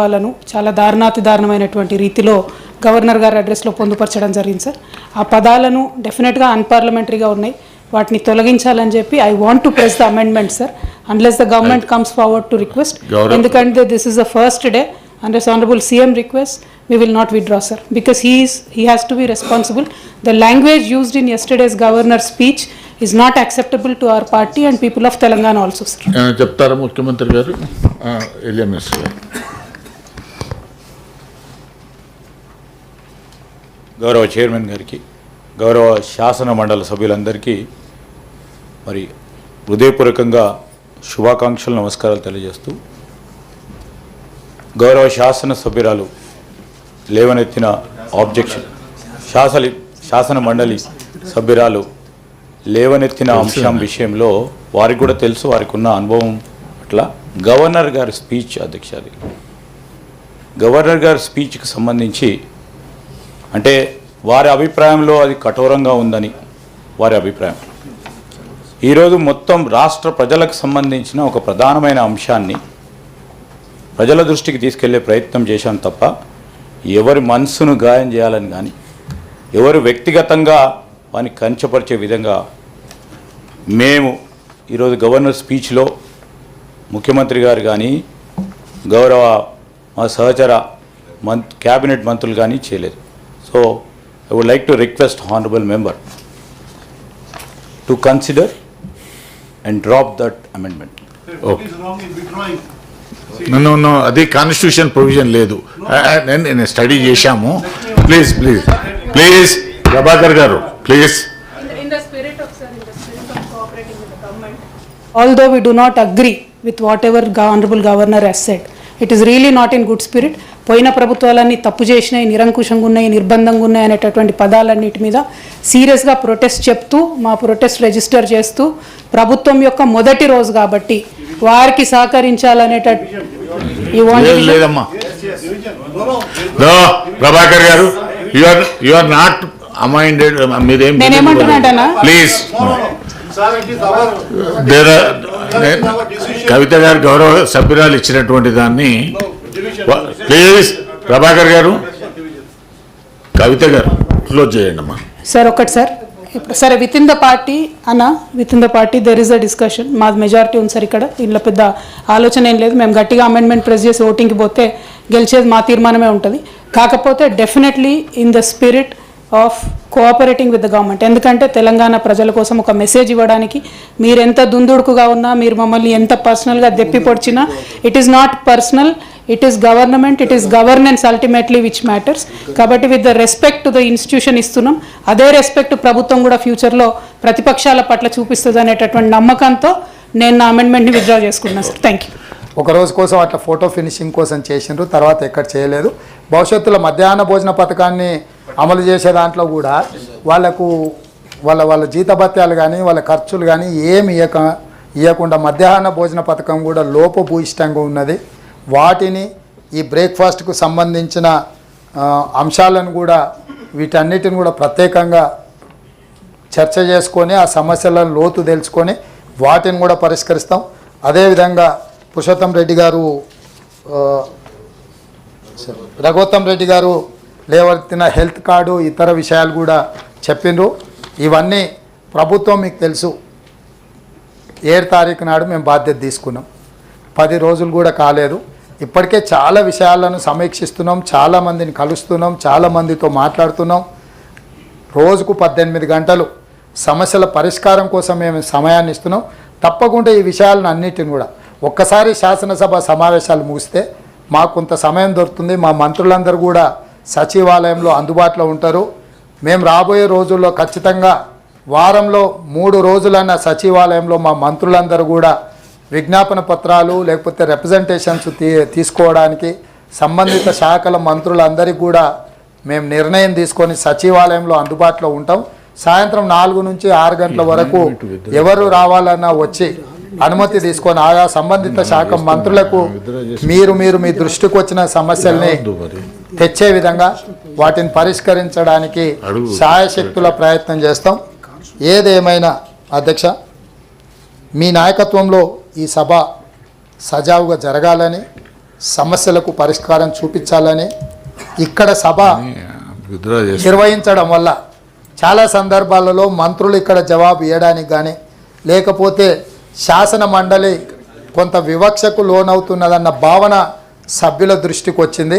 వాళ్ళను చాలా దారుణాతిదారుణమైనటువంటి రీతిలో గవర్నర్ గారి అడ్రస్లో పొందుపరచడం జరిగింది సార్. ఆ పదాలను డెఫినెట్గా అన్పార్లమెంటరీగా ఉన్నాయి, వాటిని తొలగించాలని చెప్పి I want to press the amendment sir, unless the government comes forward to request. ఎందుకంటే this is the first day unless honorable CM requests, we will not withdraw sir, because he has to be responsible. The language used in yesterday's governor's speech is not acceptable to our party and people of Telangana also sir. చెప్తారా ముఖ్యమంత్రి గారు? ఎలియనస్ గారు. గౌరవ chairman గారికి, గౌరవ శాసన మండలి సభ్యులందరికీ మరి హృదయపూర్వకంగా శుభాకాంక్షలు, నమస్కారాలు తెలియజేస్తూ, గౌరవ శాసన సభ్యురాలు లేవనెత్తిన ఆబ్జెక్షన్, శాసన మండలి సభ్యురాలు లేవనెత్తిన అంశం విషయంలో వారికి కూడా తెలుసు, వారికి ఉన్న అనుభవం అట్లా గవర్నర్ గారి స్పీచ్ అధ్యక్ష, అది గవర్నర్ గారి స్పీచ్కి సంబంధించి అంటే వారి అభిప్రాయంలో అది కఠోరంగా ఉందని వారి అభిప్రాయం. ఈరోజు మొత్తం రాష్ట్ర ప్రజలకు సంబంధించిన ఒక ప్రధానమైన అంశాన్ని ప్రజల దృష్టికి తీసుకెళ్లే ప్రయత్నం చేశాను తప్ప ఎవరి మనసును గాయం చేయాలని కానీ, ఎవరు వ్యక్తిగతంగా వారిని కంచపరిచే విధంగా మేము ఈరోజు గవర్నర్ స్పీచ్లో ముఖ్యమంత్రి గారు కానీ, గౌరవ మా సహచర క్యాబినెట్ మంత్రులు కానీ చేయలేదు. So I would like to request honourable member to consider and drop that amendment. నన్ను అది కాన్స్టిట్యూషన్ ప్రొవిజన్ లేదు, నేను స్టడీ చేశాము. ప్లీజ్ ప్లీజ్ ప్లీజ్ ప్రభాకర్ గారు please. Although we do not agree with whatever honorable governor has said, it is really not in good spirit. పోయిన ప్రభుత్వాలన్నీ తప్పు చేసినాయి, నిరంకుశంగా ఉన్నాయి, నిర్బంధంగా ఉన్నాయి అనేటటువంటి పదాలన్నిటి మీద సీరియస్గా ప్రొటెస్ట్ చెప్తూ మా ప్రొటెస్ట్ రిజిస్టర్ చేస్తూ ప్రభుత్వం యొక్క మొదటి రోజు కాబట్టి వారికి సహకరించాలనేటట్టు లేదమ్మా. ప్రభాకర్ గారు, యు ఆర్ నాట్ అమైండెడ్. మీరేం నేనేమంటున్నాడనా ప్లీజ్. కవిత గారు గౌరవ సభ్యురాలు ఇచ్చినటువంటి దాన్ని ప్లీజ్ ప్రభాకర్ గారు, కవిత గారు క్లోజ్ చేయండి అమ్మా. సార్ ఒకటి సార్, సరే విత్ ఇన్ ద పార్టీ అన్న, with in the party there is a discussion. మాది మెజారిటీ ఉంది సార్ ఇక్కడ, ఇంట్లో పెద్ద ఆలోచన ఏం లేదు. మేము గట్టిగా అమెండ్మెంట్ ప్రెస్ చేసి ఓటింగ్కి పోతే గెలిచేది మా తీర్మానమే ఉంటుంది. కాకపోతే definitely in the spirit of cooperating with the government, ఎందుకంటే తెలంగాణ ప్రజల కోసం ఒక మెసేజ్ ఇవ్వడానికి మీరు ఎంత దుందుడుకుగా ఉన్నా, మీరు మమ్మల్ని ఎంత పర్సనల్గా దెప్పి పొడిచినా, it is not personal, it is government, it is governance ultimately which matters. కాబట్టి with the respect to the institution ఇస్తున్నాం, అదే రెస్పెక్ట్ ప్రభుత్వం కూడా ఫ్యూచర్లో ప్రతిపక్షాల పట్ల చూపిస్తుంది అనేటటువంటి నమ్మకంతో నేను నా అమెండ్మెంట్ని విత్డ్రా చేసుకున్నాను సార్. Thank you. ఒక రోజు కోసం అట్లా ఫోటో ఫినిషింగ్ కోసం చేసిండ్రు, తర్వాత ఎక్కడ చేయలేదు. భవిష్యత్తులో మధ్యాహ్న భోజన పథకాన్ని అమలు చేసే దాంట్లో కూడా వాళ్ళకు వాళ్ళ జీతభత్యాలు కానీ వాళ్ళ ఖర్చులు కానీ ఏమి ఇవ్వకుండా మధ్యాహ్న భోజన పథకం కూడా లోపభూయిష్టంగా ఉన్నది. వాటిని ఈ బ్రేక్ఫాస్ట్కు సంబంధించిన అంశాలను కూడా వీటన్నిటిని కూడా ప్రత్యేకంగా చర్చ చేసుకొని ఆ సమస్యలను లోతు తెలుసుకొని వాటిని కూడా పరిష్కరిస్తాం. అదేవిధంగా పురుషోత్తం రెడ్డి గారు, రఘోత్తం రెడ్డి గారు లేవనెత్తిన హెల్త్ కార్డు ఇతర విషయాలు కూడా చెప్పిండ్రు. ఇవన్నీ ప్రభుత్వం మీకు తెలుసు 7 తారీఖు నాడు మేము బాధ్యత తీసుకున్నాం, 10 రోజులు కూడా కాలేదు. ఇప్పటికే చాలా విషయాలను సమీక్షిస్తున్నాం, చాలామందిని కలుస్తున్నాం, చాలామందితో మాట్లాడుతున్నాం. రోజుకు 18 గంటలు సమస్యల పరిష్కారం కోసం మేము సమయాన్ని ఇస్తున్నాం. తప్పకుండా ఈ విషయాలను అన్నిటిని కూడా ఒక్కసారి శాసనసభ సమావేశాలు ముగిస్తే మాకు కొంత సమయం దొరుకుతుంది. మా మంత్రులందరూ కూడా సచివాలయంలో అందుబాటులో ఉంటారు. మేము రాబోయే రోజుల్లో ఖచ్చితంగా వారంలో 3 రోజులన్న సచివాలయంలో మా మంత్రులందరూ కూడా విజ్ఞాపన పత్రాలు లేకపోతే రిప్రజెంటేషన్స్ తీసుకోవడానికి సంబంధిత శాఖల మంత్రులందరికీ కూడా మేము నిర్ణయం తీసుకొని సచివాలయంలో అందుబాటులో ఉంటాం. సాయంత్రం 4 నుంచి 6 గంటల వరకు ఎవరు రావాలన్నా వచ్చి అనుమతి తీసుకొని ఆయా సంబంధిత శాఖ మంత్రులకు మీరు మీ దృష్టికి వచ్చిన సమస్యల్ని తెచ్చే విధంగా వాటిని పరిష్కరించడానికి శాయశక్తుల ప్రయత్నం చేస్తాం. ఏదేమైనా అధ్యక్ష, మీ నాయకత్వంలో ఈ సభ సజావుగా జరగాలని సమస్యలకు పరిష్కారం చూపించాలని ఇక్కడ సభ విత్డ్రా చేసి నిర్వహించడం వల్ల చాలా సందర్భాలలో మంత్రులు ఇక్కడ జవాబు ఇవ్వడానికి కానీ లేకపోతే శాసన మండలి కొంత వివక్షకు లోనవుతున్నదన్న భావన సభ్యుల దృష్టికి వచ్చింది.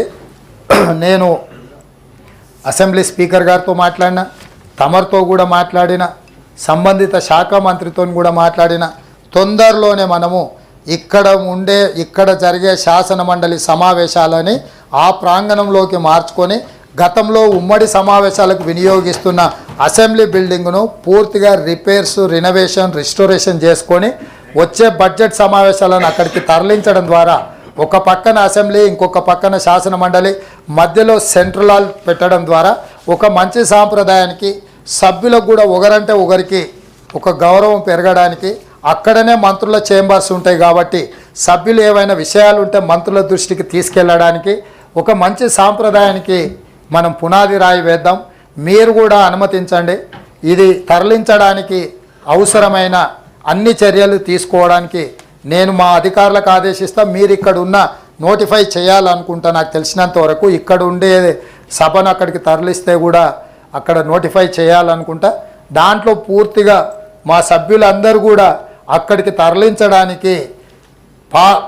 నేను అసెంబ్లీ స్పీకర్ గారితో మాట్లాడిన, తమరితో కూడా మాట్లాడిన, సంబంధిత శాఖ మంత్రితో కూడా మాట్లాడిన, తొందరలోనే మనము ఇక్కడ జరిగే శాసన మండలి సమావేశాలని ఆ ప్రాంగణంలోకి మార్చుకొని గతంలో ఉమ్మడి సమావేశాలకు వినియోగిస్తున్న అసెంబ్లీ బిల్డింగ్ను పూర్తిగా రిపేర్స్, రినోవేషన్, రిస్టోరేషన్ చేసుకొని వచ్చే బడ్జెట్ సమావేశాలను అక్కడికి తరలించడం ద్వారా ఒక పక్కన అసెంబ్లీ, ఇంకొక పక్కన శాసన మండలి, మధ్యలో సెంట్రల్ హాల్ పెట్టడం ద్వారా ఒక మంచి సాంప్రదాయానికి, సభ్యులకు కూడా ఒకరంటే ఒకరికి ఒక గౌరవం పెరగడానికి, అక్కడనే మంత్రుల చేంబర్స్ ఉంటాయి కాబట్టి సభ్యులు ఏవైనా విషయాలు ఉంటే మంత్రుల దృష్టికి తీసుకెళ్ళడానికి ఒక మంచి సాంప్రదాయానికి మనం పునాది రాయి వేద్దాం. మీరు కూడా అనుమతించండి. ఇది తరలించడానికి అవసరమైన అన్ని చర్యలు తీసుకోవడానికి నేను మా అధికారులకు ఆదేశిస్తా. మీరు ఇక్కడ ఉన్న నోటిఫై చేయాలనుకుంటా. నాకు తెలిసినంత వరకు ఇక్కడ ఉండే సభను అక్కడికి తరలిస్తే కూడా అక్కడ నోటిఫై చేయాలనుకుంటా. దాంట్లో పూర్తిగా మా సభ్యులందరూ కూడా అక్కడికి తరలించడానికి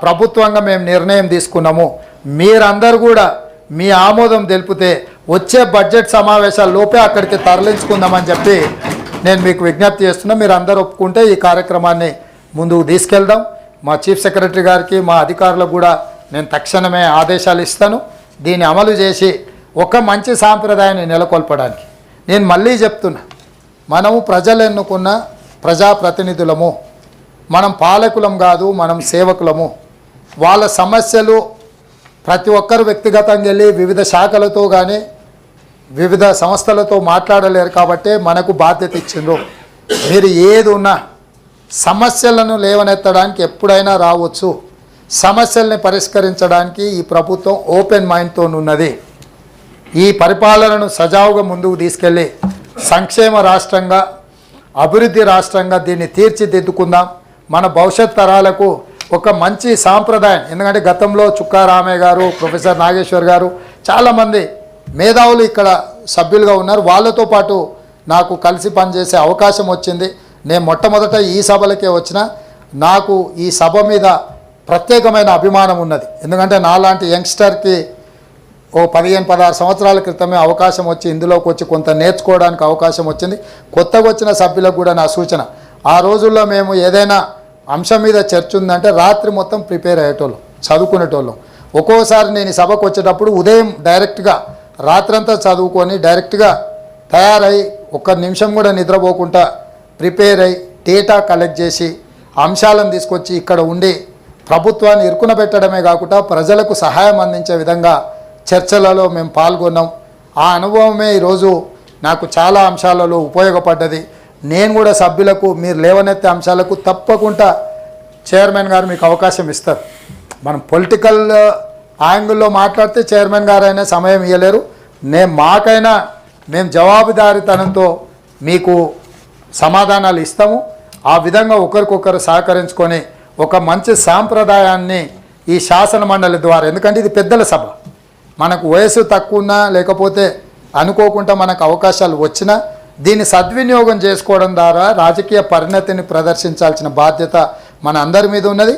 ప్రభుత్వంగా మేము నిర్ణయం తీసుకున్నాము. మీరందరూ కూడా మీ ఆమోదం తెలిపితే వచ్చే బడ్జెట్ సమావేశాల లోపే అక్కడికి తరలించుకుందామని చెప్పి నేను మీకు విజ్ఞప్తి చేస్తున్నా. మీరు అందరూ ఒప్పుకుంటే ఈ కార్యక్రమాన్ని ముందుకు తీసుకెళ్దాం. మా చీఫ్ సెక్రటరీ గారికి, మా అధికారులకు కూడా నేను తక్షణమే ఆదేశాలు ఇస్తాను. దీన్ని అమలు చేసి ఒక మంచి సాంప్రదాయాన్ని నెలకొల్పడానికి. నేను మళ్ళీ చెప్తున్నా, మనము ప్రజలు ఎన్నుకున్న ప్రజాప్రతినిధులము, మనం పాలకులం కాదు, మనం సేవకులము. వాళ్ళ సమస్యలు ప్రతి ఒక్కరు వ్యక్తిగతంగా వెళ్ళి వివిధ శాఖలతో కానీ వివిధ సంస్థలతో మాట్లాడలేరు కాబట్టి మనకు బాధ్యత ఇచ్చిండ్రు. మీరు ఏది ఉన్నా సమస్యలను లేవనెత్తడానికి ఎప్పుడైనా రావచ్చు. సమస్యల్ని పరిష్కరించడానికి ఈ ప్రభుత్వం ఓపెన్ మైండ్తో ఉన్నది. ఈ పరిపాలనను సజావుగా ముందుకు తీసుకెళ్ళి సంక్షేమ రాష్ట్రంగా, అభివృద్ధి రాష్ట్రంగా దీన్ని తీర్చిదిద్దుకుందాం. మన భవిష్యత్ తరాలకు ఒక మంచి సాంప్రదాయం. ఎందుకంటే గతంలో చుక్కా రామయ్య గారు, ప్రొఫెసర్ నాగేశ్వర్ గారు, చాలామంది మేధావులు ఇక్కడ సభ్యులుగా ఉన్నారు. వాళ్ళతో పాటు నాకు కలిసి పనిచేసే అవకాశం వచ్చింది. నేను మొట్టమొదట ఈ సభలకే వచ్చిన. నాకు ఈ సభ మీద ప్రత్యేకమైన అభిమానం ఉన్నది. ఎందుకంటే నాలాంటి యంగ్స్టర్కి ఓ 15-16 సంవత్సరాల క్రితమే అవకాశం వచ్చి ఇందులోకి వచ్చి కొంత నేర్చుకోవడానికి అవకాశం వచ్చింది. కొత్తగా వచ్చిన సభ్యులకు కూడా నా సూచన, ఆ రోజుల్లో మేము ఏదైనా అంశం మీద చర్చ ఉందంటే రాత్రి మొత్తం ప్రిపేర్ అయ్యేటోళ్ళం, చదువుకునేటోళ్ళం. ఒక్కోసారి నేను ఈ సభకు వచ్చేటప్పుడు ఉదయం డైరెక్ట్గా రాత్రంతా చదువుకొని డైరెక్ట్గా తయారై ఒక్క నిమిషం కూడా నిద్రపోకుండా ప్రిపేర్ అయ్యి డేటా కలెక్ట్ చేసి అంశాలను తీసుకొచ్చి ఇక్కడ ఉండి ప్రభుత్వాన్ని ఇరుకున పెట్టడమే కాకుండా ప్రజలకు సహాయం అందించే విధంగా చర్చలలో మేము పాల్గొన్నాం. ఆ అనుభవమే ఈరోజు నాకు చాలా అంశాలలో ఉపయోగపడ్డది. నేను కూడా సభ్యులకు మీరు లేవనెత్తే అంశాలకు తప్పకుండా చైర్మన్ గారు మీకు అవకాశం ఇస్తారు. మనం పొలిటికల్ యాంగిల్లో మాట్లాడితే చైర్మన్ గారు అయినా సమయం ఇవ్వలేరు. మాకైనా మేము జవాబుదారీతనంతో మీకు సమాధానాలు ఇస్తాము. ఆ విధంగా ఒకరికొకరు సహకరించుకొని ఒక మంచి సాంప్రదాయాన్ని ఈ శాసన మండలి ద్వారా, ఎందుకంటే ఇది పెద్దల సభ, మనకు వయసు తక్కువ ఉన్నా లేకపోతే అనుకోకుండా మనకు అవకాశాలు వచ్చినా దీన్ని సద్వినియోగం చేసుకోవడం ద్వారా రాజకీయ పరిణతిని ప్రదర్శించాల్సిన బాధ్యత మన అందరి మీద ఉన్నది.